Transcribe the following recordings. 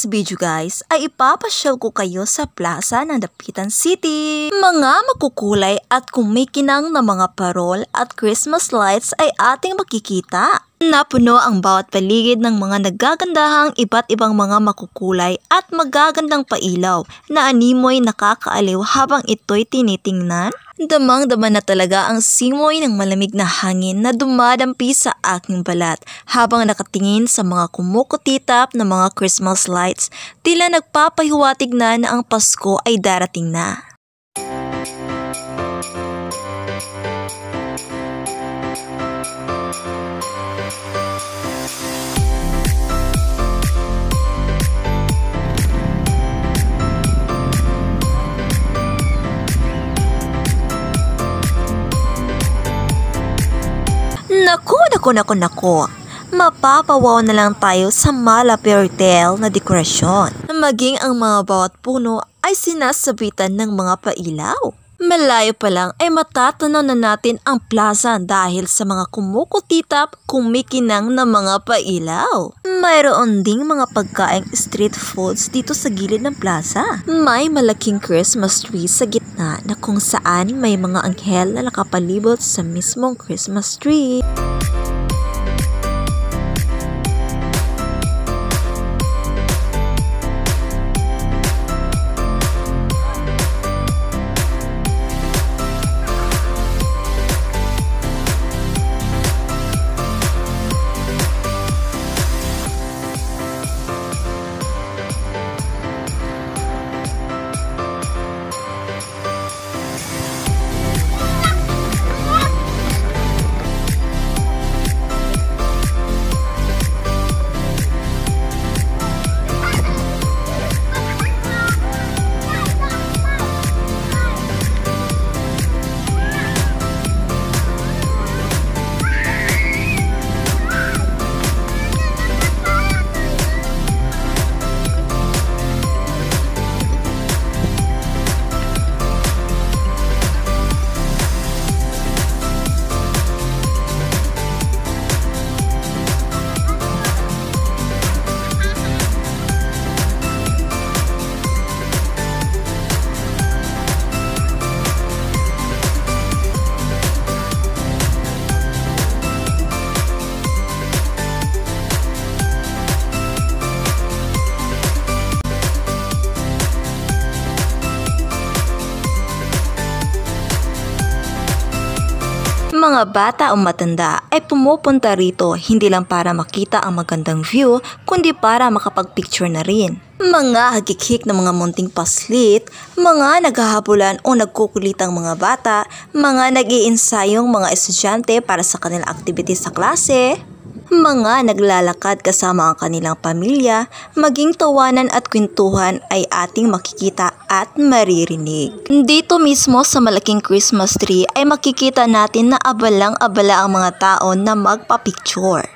this video guys ay ipapasyal ko kayo sa plaza ng Dapitan City. Mga makukulay at kumikinang na mga parol at Christmas lights ay ating makikita. Napuno ang bawat paligid ng mga nagagandahang iba't ibang mga makukulay at magagandang pailaw na animoy nakakaaliw habang ito'y tinitingnan. Damang-dama na talaga ang simoy ng malamig na hangin na dumadampi sa aking balat habang nakatingin sa mga kumukutitap na mga Christmas lights, tila nagpapahiwatig na ang Pasko ay darating na. Naku. Mapapawaw na lang tayo sa mala fairy tale na dekorasyon. Maging ang mga bawat puno ay sinasabitan ng mga pailaw. Malayo pa lang ay matatanaw na natin ang plaza dahil sa mga kumukutitap, kumikinang na mga pailaw. Mayroon ding mga pagkaing street foods dito sa gilid ng plaza. May malaking Christmas tree sa gitna na kung saan may mga anghel na nakapalibot sa mismong Christmas tree. Mga bata o matanda ay pumupunta rito hindi lang para makita ang magandang view kundi para makapag-picture na rin. Mga hagikik na mga munting paslit, mga naghahabulan o nagkukulitang mga bata, mga nag-iinsayong mga estudyante para sa kanilang activity sa klase, mga naglalakad kasama ang kanilang pamilya, maging tawanan at kwentuhan ay ating makikita at maririnig. Dito mismo sa malaking Christmas tree ay makikita natin na abalang-abala ang mga tao na magpa-picture.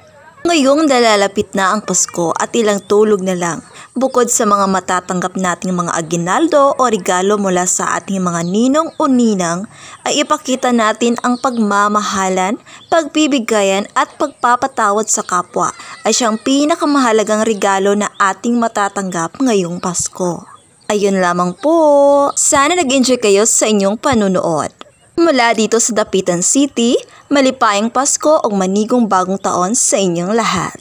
Ngayong nalalapit na ang Pasko at ilang tulog na lang, bukod sa mga matatanggap nating mga aginaldo o regalo mula sa ating mga ninong o ninang, ay ipakita natin ang pagmamahalan, pagbibigayan at pagpapatawad sa kapwa ay siyang pinakamahalagang regalo na ating matatanggap ngayong Pasko. Ayun lamang po. Sana nag-enjoy kayo sa inyong panunood. Mula dito sa Dapitan City, malipayang Pasko o manigong bagong taon sa inyong lahat.